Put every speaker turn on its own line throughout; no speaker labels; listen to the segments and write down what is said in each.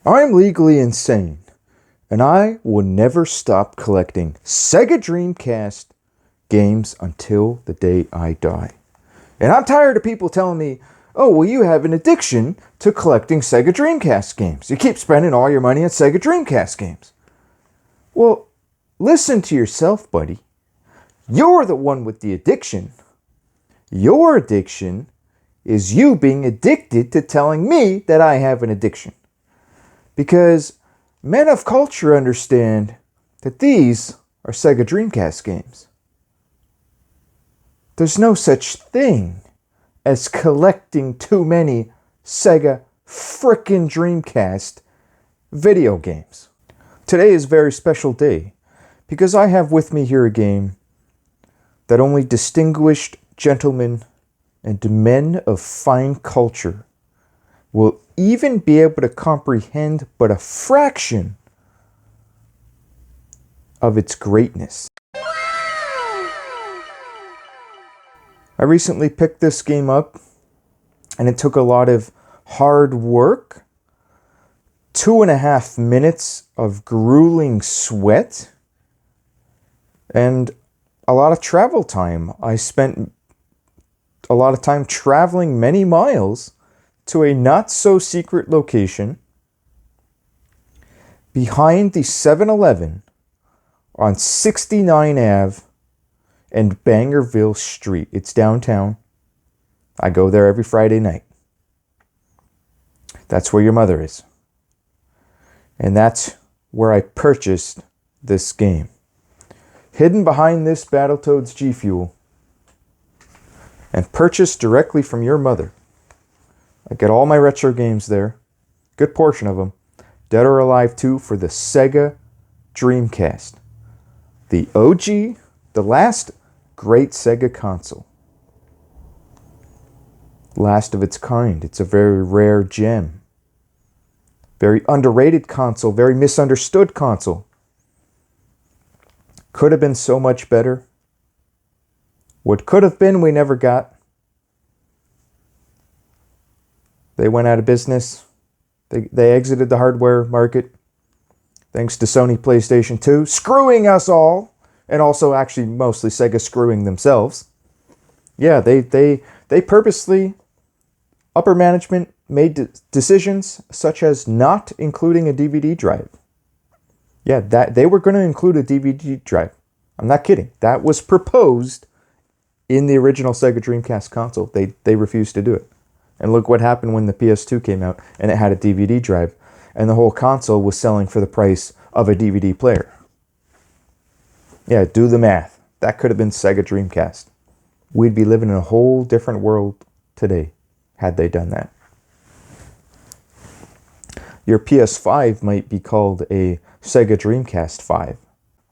I'm legally insane, and I will never stop collecting Sega Dreamcast games until the day I die. And I'm tired of people telling me, oh, well, you have an addiction to collecting Sega Dreamcast games. You keep spending all your money on Sega Dreamcast games. Well, listen to yourself, buddy. You're the one with the addiction. Your addiction is you being addicted to telling me that I have an addiction. Because men of culture understand that these are Sega Dreamcast games. There's no such thing as collecting too many Sega frickin' Dreamcast video games. Today is a very special day because I have with me here a game that only distinguished gentlemen and men of fine culture will even be able to comprehend but a fraction of its greatness. I recently picked this game up, and it took a lot of hard work, 2.5 minutes of grueling sweat, and a lot of travel time. I spent a lot of time traveling many miles to a not-so-secret location behind the 7-Eleven on 69 Ave and Bangerville Street. It's downtown. I go there every Friday night. That's where your mother is. And that's where I purchased this game. Hidden behind this Battletoads G Fuel and purchased directly from your mother. I get all my retro games there. Good portion of them. Dead or Alive 2 for the Sega Dreamcast. The OG, the last great Sega console. Last of its kind. It's a very rare gem. Very underrated console. Very misunderstood console. Could have been so much better. What could have been, we never got. They went out of business. They exited the hardware market. Thanks to Sony PlayStation 2. Screwing us all. And also actually mostly Sega screwing themselves. Yeah, they purposely, upper management made decisions such as not including a DVD drive. Yeah, that they were going to include a DVD drive. I'm not kidding. That was proposed in the original Sega Dreamcast console. They refused to do it. And look what happened when the PS2 came out and it had a DVD drive. And the whole console was selling for the price of a DVD player. Yeah, do the math. That could have been Sega Dreamcast. We'd be living in a whole different world today had they done that. Your PS5 might be called a Sega Dreamcast 5.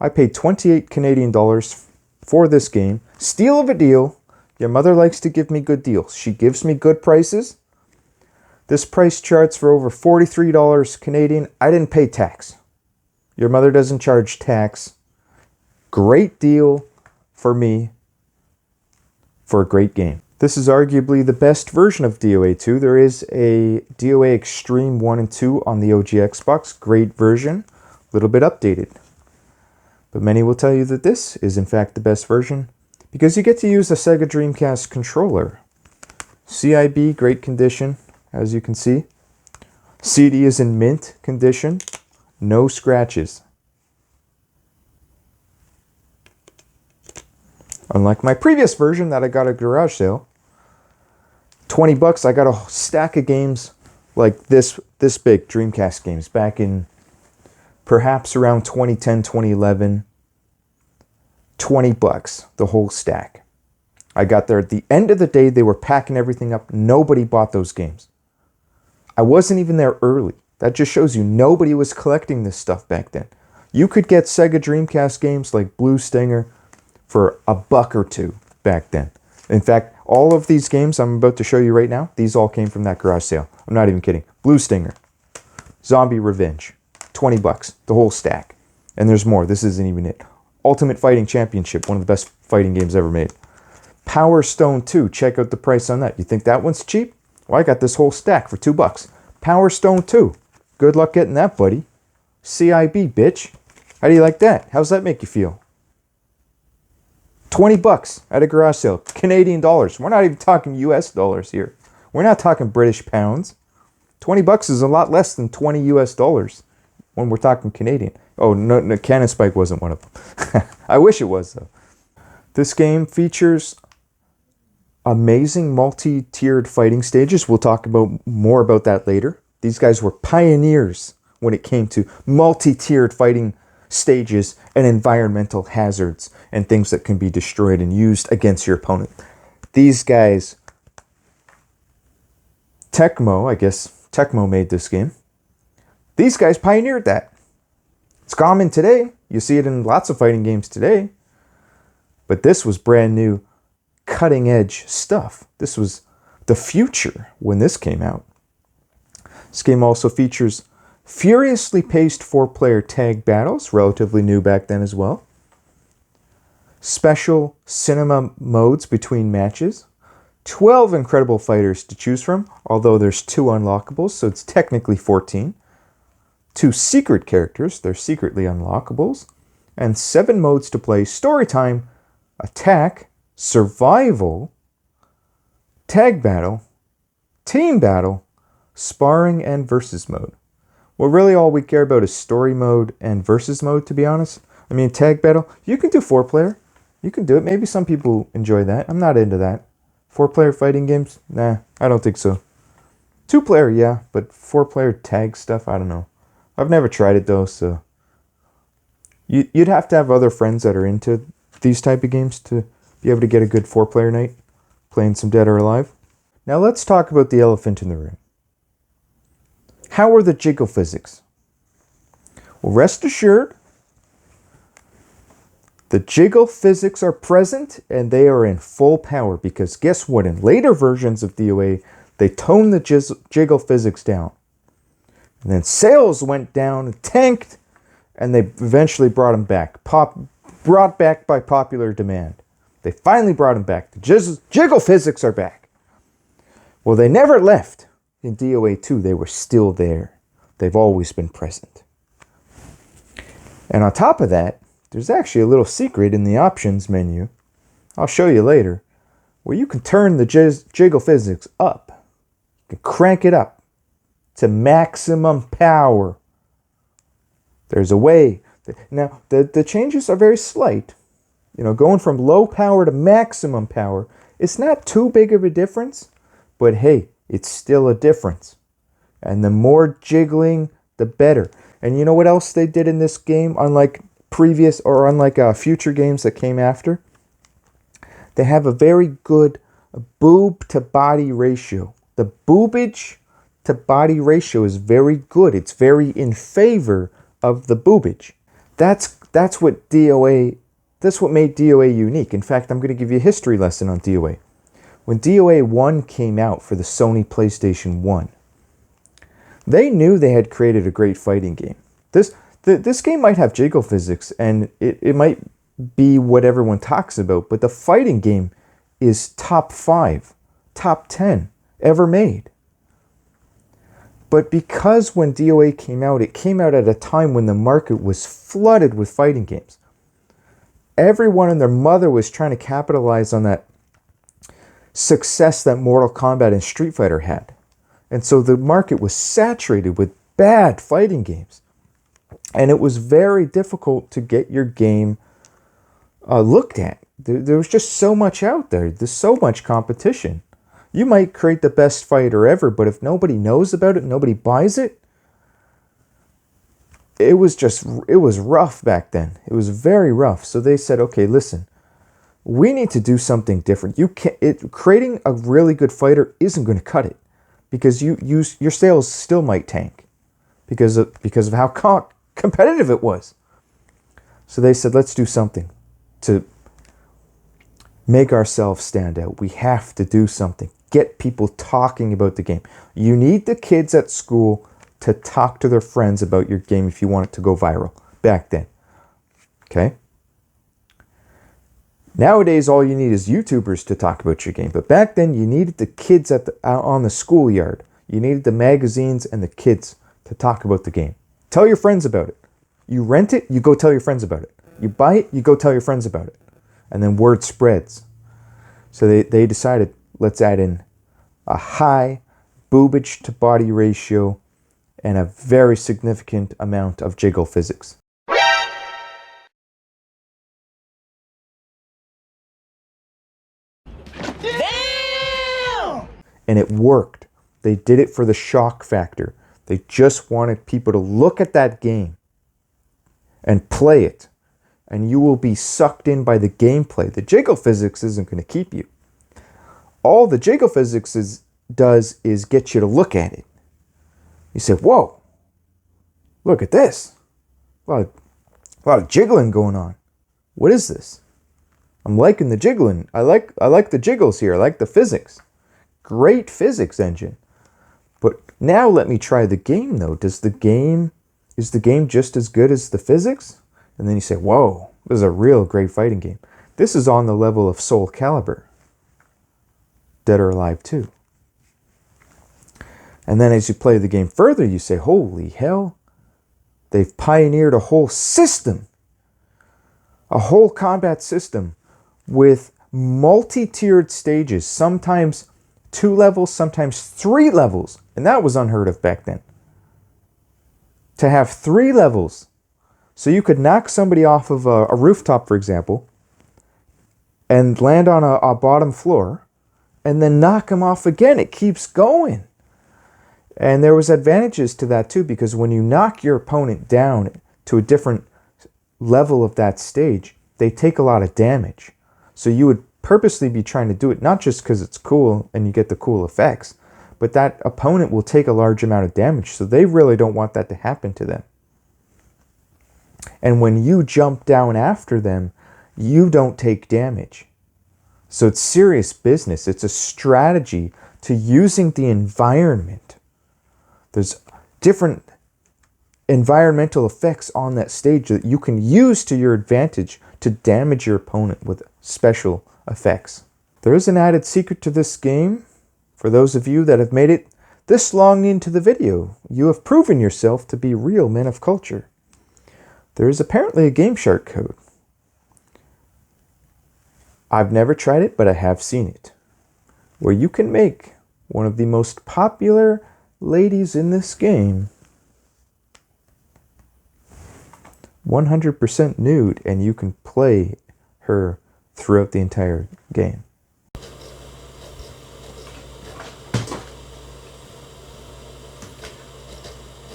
I paid 28 Canadian dollars for this game. Steal of a deal. Your mother likes to give me good deals. She gives me good prices. This price charts for over $43 Canadian. I didn't pay tax. Your mother doesn't charge tax. Great deal for me for a great game. This is arguably the best version of DOA 2. There is a DOA Extreme 1 and 2 on the OG Xbox. Great version. A little bit updated. But many will tell you that this is in fact the best version because you get to use a Sega Dreamcast controller. CIB, great condition, as you can see. CD is in mint condition. No scratches. Unlike my previous version that I got at a garage sale, $20, I got a stack of games like this big, Dreamcast games, back in perhaps around 2010, 2011. $20, the whole stack. I got there at the end of the day, they were packing everything up. Nobody bought those games. I wasn't even there early. That just shows you nobody was collecting this stuff back then. You could get Sega Dreamcast games like Blue Stinger for $1 or $2 back then. In fact, all of these games I'm about to show you right now, these all came from that garage sale. I'm not even kidding. Blue Stinger, Zombie Revenge, $20, the whole stack. And there's more. This isn't even it. Ultimate Fighting Championship, one of the best fighting games ever made. Power Stone 2, check out the price on that. You think that one's cheap? Well, I got this whole stack for $2. Power Stone 2. Good luck getting that, buddy. CIB, bitch. How do you like that? How's that make you feel? $20 at a garage sale. Canadian dollars. We're not even talking US dollars here. We're not talking British pounds. $20 is a lot less than 20 US dollars when we're talking Canadian. Oh, no, Cannon Spike wasn't one of them. I wish it was, though. This game features amazing multi-tiered fighting stages. We'll talk more about that later. These guys were pioneers when it came to multi-tiered fighting stages and environmental hazards and things that can be destroyed and used against your opponent. These guys, Tecmo, I guess Tecmo made this game. These guys pioneered that. It's common today. You see it in lots of fighting games today. But this was brand new, cutting edge stuff. This was the future when this came out. This game also features furiously paced 4-player tag battles, relatively new back then as well. Special cinema modes between matches. 12 incredible fighters to choose from, although there's 2 unlockables, so it's technically 14. 2 secret characters, they're secretly unlockables. And 7 modes to play: story time, attack, survival, tag battle, team battle, sparring, and versus mode. Well, really all we care about is story mode and versus mode, to be honest. I mean, tag battle, you can do 4-player. You can do it. Maybe some people enjoy that. I'm not into that. 4-player fighting games? Nah, I don't think so. 2-player, yeah, but 4-player tag stuff, I don't know. I've never tried it, though, so... You'd have to have other friends that are into these type of games to be able to get a good 4-player night playing some Dead or Alive. Now let's talk about the elephant in the room. How are the jiggle physics? Well, rest assured, the jiggle physics are present and they are in full power, because guess what? In later versions of DOA, they toned the jiggle physics down. And then sales went down and tanked, and they eventually brought them back. Brought back by popular demand. They finally brought them back. The jiggle physics are back. Well, they never left. In DOA 2, they were still there. They've always been present. And on top of that, there's actually a little secret in the options menu, I'll show you later, where you can turn the jiggle physics up. You can crank it up to maximum power. There's a way. Now, the changes are very slight. You know, going from low power to maximum power, it's not too big of a difference, but hey, it's still a difference. And the more jiggling, the better. And you know what else they did in this game, unlike future games that came after? They have a very good boob to body ratio. The boobage to body ratio is very good. It's very in favor of the boobage. That's what DOA, that's what made DOA unique. In fact, I'm going to give you a history lesson on DOA. When DOA 1 came out for the Sony PlayStation 1, they knew they had created a great fighting game. This game might have jiggle physics, and it might be what everyone talks about, but the fighting game is top 5, top 10 ever made. But because when DOA came out, it came out at a time when the market was flooded with fighting games. Everyone and their mother was trying to capitalize on that success that Mortal Kombat and Street Fighter had. And so the market was saturated with bad fighting games. And it was very difficult to get your game looked at. There was just so much out there. There's so much competition. You might create the best fighter ever, but if nobody knows about it, nobody buys it, it was rough back then. It was very rough. So they said, okay, listen, we need to do something different. Creating a really good fighter isn't going to cut it, because your sales still might tank because of how competitive it was. So they said, let's do something to make ourselves stand out. We have to do something. Get people talking about the game. You need the kids at school to talk to their friends about your game if you want it to go viral. Back then. Okay? Nowadays, all you need is YouTubers to talk about your game. But back then, you needed the kids on the schoolyard. You needed the magazines and the kids to talk about the game. Tell your friends about it. You rent it, you go tell your friends about it. You buy it, you go tell your friends about it. And then word spreads. So they decided, let's add in a high boobage to body ratio and a very significant amount of jiggle physics.
Damn!
And it worked. They did it for the shock factor. They just wanted people to look at that game and play it. And you will be sucked in by the gameplay. The jiggle physics isn't going to keep you. All the jiggle physics does is get you to look at it. You say, whoa, look at this. A lot of jiggling going on. What is this? I'm liking the jiggling. I like the jiggles here. I like the physics. Great physics engine. But now let me try the game though. Is the game just as good as the physics? And then you say, whoa, this is a real great fighting game. This is on the level of Soul Calibur. Dead or Alive 2. And then as you play the game further, you say, holy hell, they've pioneered a whole system. A whole combat system with multi-tiered stages, sometimes 2 levels, sometimes 3 levels. And that was unheard of back then. To have 3 levels. So you could knock somebody off of a rooftop, for example, and land on a bottom floor, and then knock them off again. It keeps going. And there was advantages to that too, because when you knock your opponent down to a different level of that stage, they take a lot of damage. So you would purposely be trying to do it, not just because it's cool and you get the cool effects, but that opponent will take a large amount of damage. So they really don't want that to happen to them. And when you jump down after them, you don't take damage. So it's serious business. It's a strategy to using the environment. There's different environmental effects on that stage that you can use to your advantage to damage your opponent with special effects. There is an added secret to this game. For those of you that have made it this long into the video, you have proven yourself to be real men of culture. There is apparently a Game Shark code. I've never tried it, but I have seen it, where you can make one of the most popular ladies in this game 100% nude, and you can play her throughout the entire game.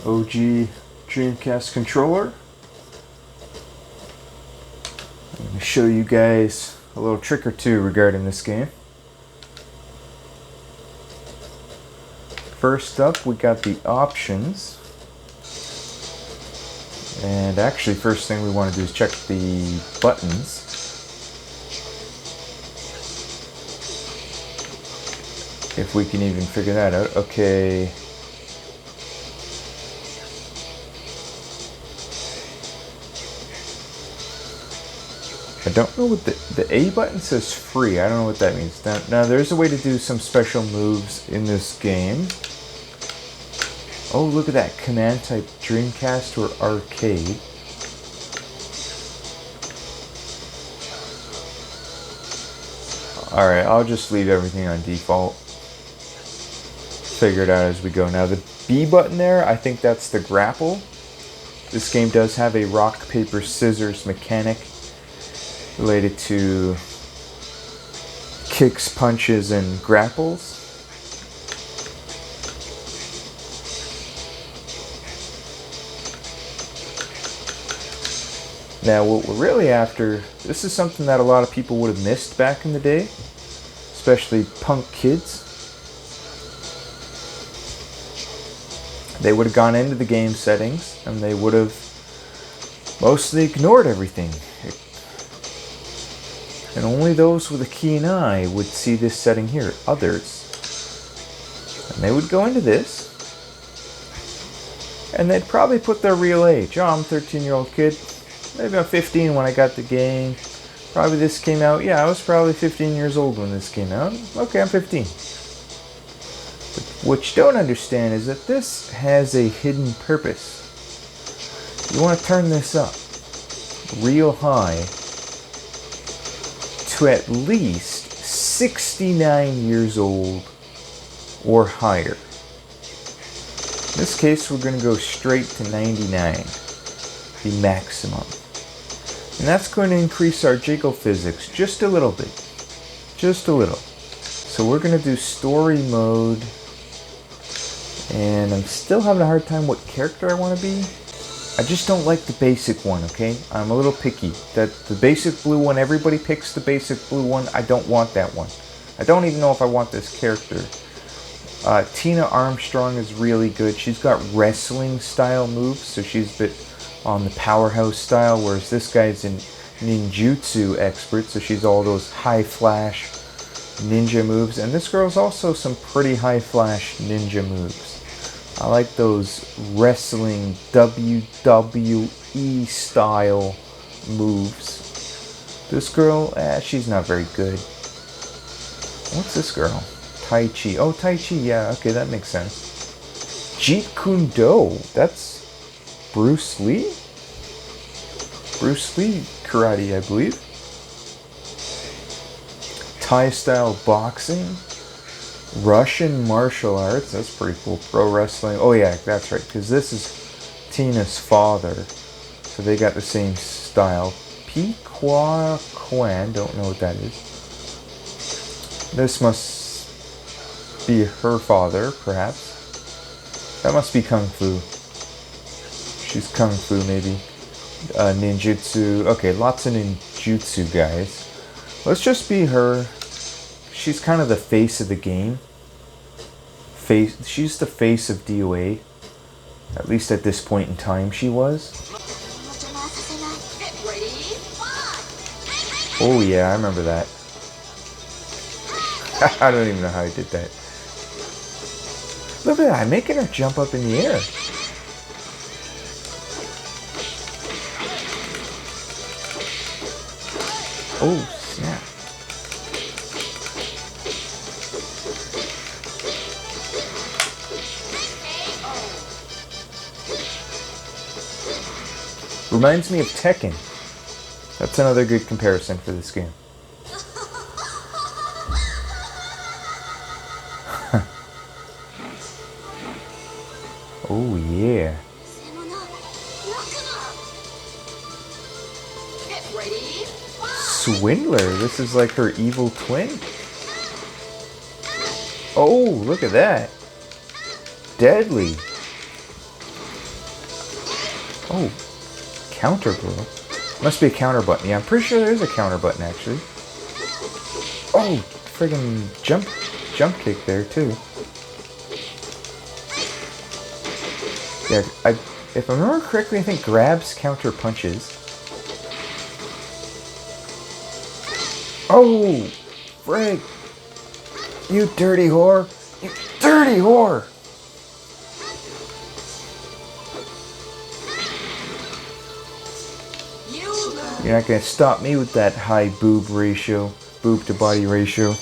OG Dreamcast controller. I'm going to show you guys a little trick or two regarding this game. First up, we got the options. And actually, first thing we want to do is check the buttons. If we can even figure that out. Okay. I don't know what the A button says free. I don't know what that means. Now there's a way to do some special moves in this game. Oh, look at that. Command type Dreamcast or arcade. Alright, I'll just leave everything on default. Figure it out as we go. Now the B button there, I think that's the grapple. This game does have a rock, paper, scissors mechanic related to kicks, punches, and grapples. Now what we're really after, this is something that a lot of people would have missed back in the day, especially punk kids. They would have gone into the game settings and they would have mostly ignored everything. And only those with a keen eye would see this setting here, others. And they would go into this, and they'd probably put their real age. Oh, I'm a 13-year-old kid. Maybe I'm 15 when I got the game. Probably this came out. Yeah, I was probably 15 years old when this came out. Okay, I'm 15. But what you don't understand is that this has a hidden purpose. You want to turn this up real high to at least 69 years old or higher. In this case, we're going to go straight to 99, the maximum. And that's going to increase our jiggle physics just a little bit. Just a little. So we're going to do story mode. And I'm still having a hard time what character I want to be. I just don't like the basic one, okay? I'm a little picky. That the basic blue one, everybody picks the basic blue one. I don't want that one. I don't even know if I want this character. Tina Armstrong is really good. She's got wrestling style moves, so she's a bit on the powerhouse style, whereas this guy's a ninjutsu expert, so she's all those high flash ninja moves. And this girl's also some pretty high flash ninja moves. I like those wrestling WWE style moves. This girl, she's not very good. What's this girl? Tai Chi. Oh, Tai Chi, yeah, okay, that makes sense. Jeet Kune Do, that's Bruce Lee? Bruce Lee karate, I believe. Thai style boxing. Russian martial arts, that's pretty cool. Pro wrestling, oh yeah, that's right, because this is Tina's father. So they got the same style. Pi Kwa Kwan, don't know what that is. This must be her father, perhaps. That must be Kung Fu. She's Kung Fu, maybe. Ninjutsu. Okay, lots of ninjutsu guys. Let's just be her. She's kind of the face of the game. She's the face of DOA. At least at this point in time she was. Oh yeah, I remember that. I don't even know how I did that. Look at that, I'm making her jump up in the air. Oh, snap. Reminds me of Tekken. That's another good comparison for this game. Oh yeah. Swindler, this is like her evil twin. Oh, look at that. Deadly. Oh, counter blow. Must be a counter button. Yeah, I'm pretty sure there is a counter button actually. Oh, friggin' jump kick there too. Yeah, if I remember correctly, I think grabs counter punches. Oh, frig! You dirty whore! You dirty whore! You're not gonna stop me with that high boob ratio, boob to body ratio.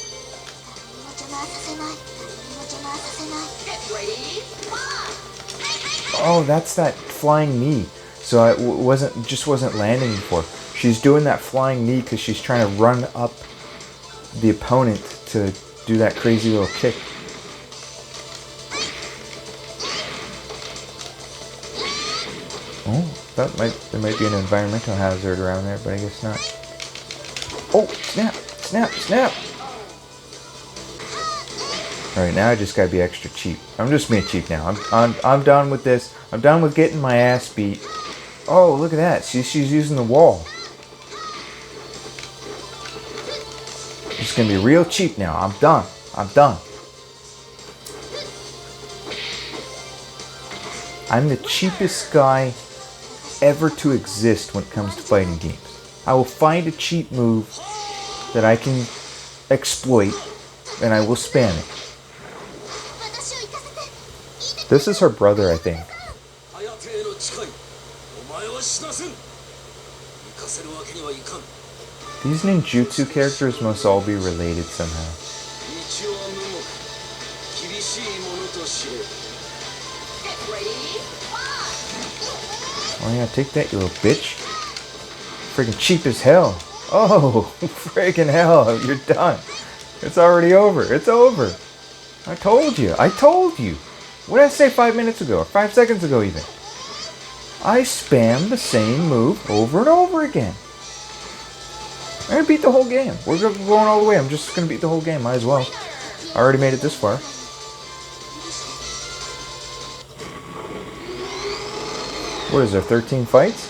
Oh, that's that flying knee. So I wasn't landing before. She's doing that flying knee because she's trying to run up the opponent to do that crazy little kick. Oh, there might be an environmental hazard around there, but I guess not. Oh, snap, snap, snap! Alright, now I just gotta be extra cheap. I'm just being cheap now. I'm done with this. I'm done with getting my ass beat. Oh, look at that. She's using the wall. It's gonna be real cheap now. I'm done. I'm done. I'm the cheapest guy ever to exist when it comes to fighting games. I will find a cheap move that I can exploit, and I will spam it. This is her brother, I think. These ninjutsu characters must all be related somehow. Oh yeah, take that, you little bitch. Friggin' cheap as hell. Oh, friggin' hell, you're done. It's already over. It's over. I told you. I told you. What did I say 5 minutes ago? Or 5 seconds ago even? I spam the same move over and over again. I'm gonna beat the whole game. We're going all the way. I'm just gonna beat the whole game. Might as well. I already made it this far. What is there, 13 fights?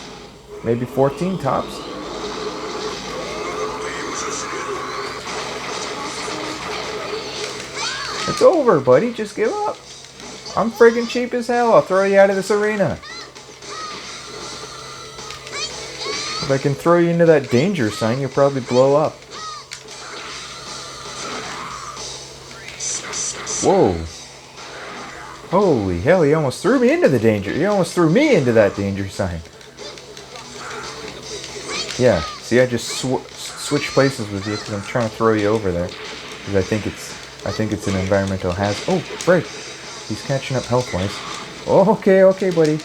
Maybe 14 tops? It's over, buddy. Just give up. I'm friggin' cheap as hell. I'll throw you out of this arena. If I can throw you into that danger sign, you'll probably blow up. Whoa. Holy hell, he almost threw me into the danger. He almost threw me into that danger sign. Yeah, see, I just switched places with you because I'm trying to throw you over there. Because I think it's an environmental hazard. Oh, frick. He's catching up health-wise. Oh, okay, buddy.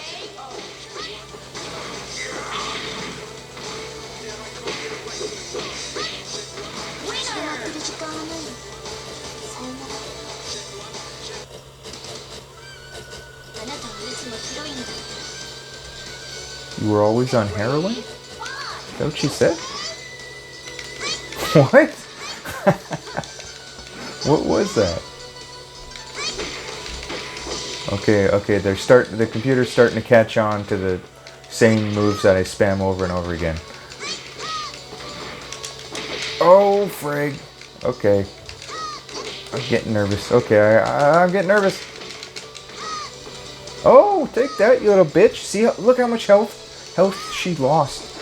You were always on heroin? Is that what she said? What? What was that? Okay, the computer's starting to catch on to the same moves that I spam over and over again. Oh, frig. Okay. I'm getting nervous. Okay, I'm getting nervous. Oh, take that, you little bitch. See, look how much health she lost.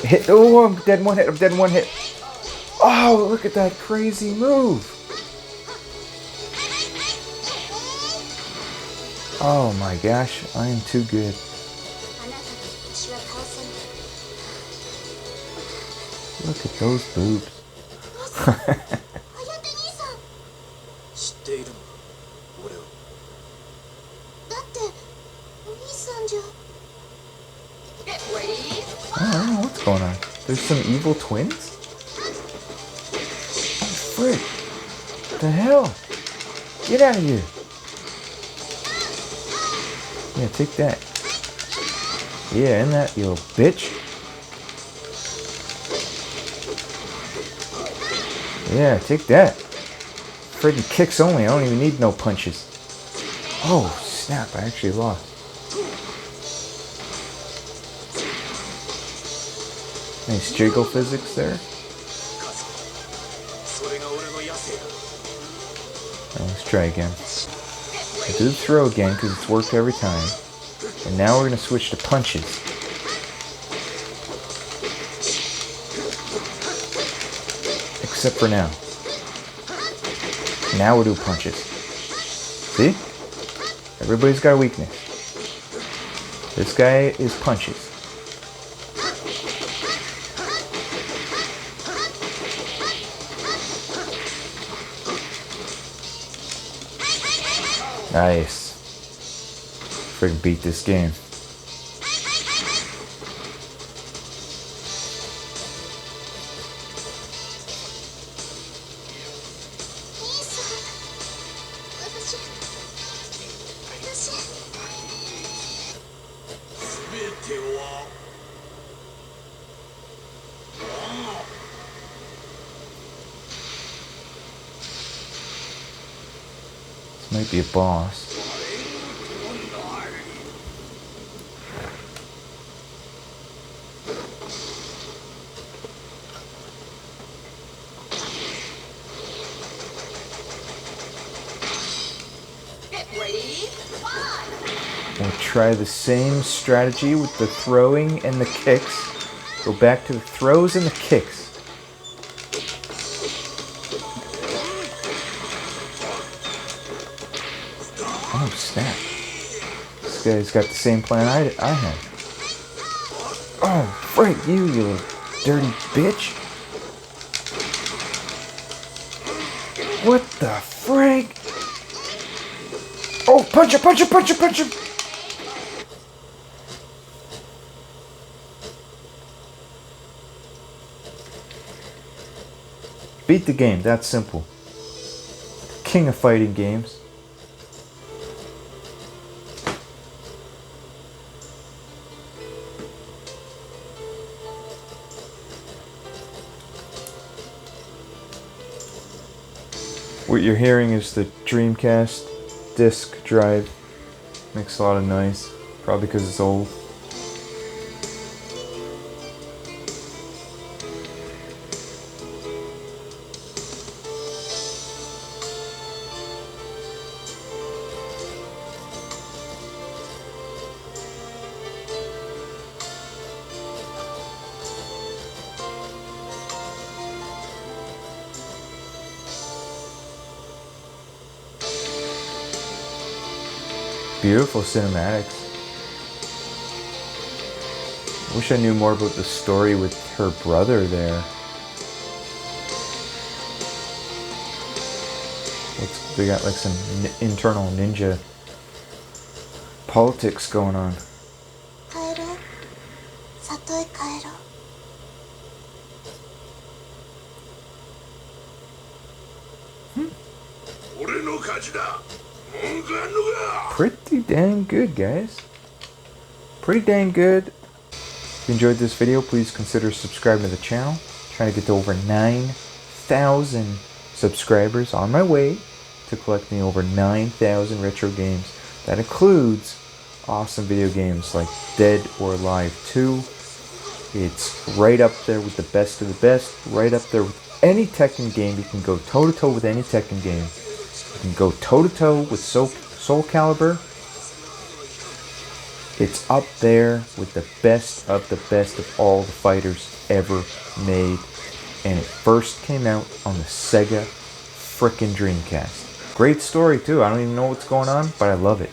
Hit. Oh, I'm dead in one hit. Oh, look at that crazy move. Oh my gosh, I am too good. Look at those boobs. I don't know what's going on. There's some evil twins? Oh, frick. What the hell? Get out of here. Yeah, take that. Yeah, and that, you little bitch. Yeah, take that. Friggin' kicks only. I don't even need no punches. Oh, snap. I actually lost. Nice jiggle physics there. Let's try again. I do the throw again because it's worked every time. And now we're going to switch to punches. Except for now. Now we'll do punches. See? Everybody's got a weakness. This guy is punches. Nice. Friggin' beat this game. This might be a boss. We'll try the same strategy with the throwing and the kicks. Go back to the throws and the kicks. Oh, snap. This guy's got the same plan I had. Oh, frick you little dirty bitch. What the Frank! Oh, punch him, punch him, punch him, punch him! Beat the game, that's simple. King of fighting games. What you're hearing is the Dreamcast disc drive. Makes a lot of noise, probably because it's old. Beautiful cinematics. Wish I knew more about the story with her brother there. They got like some internal ninja politics going on. Pretty dang good, guys. Pretty dang good. If you enjoyed this video, please consider subscribing to the channel. Trying to get to over 9,000 subscribers, on my way to collecting over 9,000 retro games. That includes awesome video games like Dead or Alive 2. It's right up there with the best of the best. Right up there with any Tekken game. You can go toe-to-toe with any Tekken game. You can go toe-to-toe with Soul Calibur. It's up there with the best of all the fighters ever made. And it first came out on the Sega frickin' Dreamcast. Great story too. I don't even know what's going on, but I love it.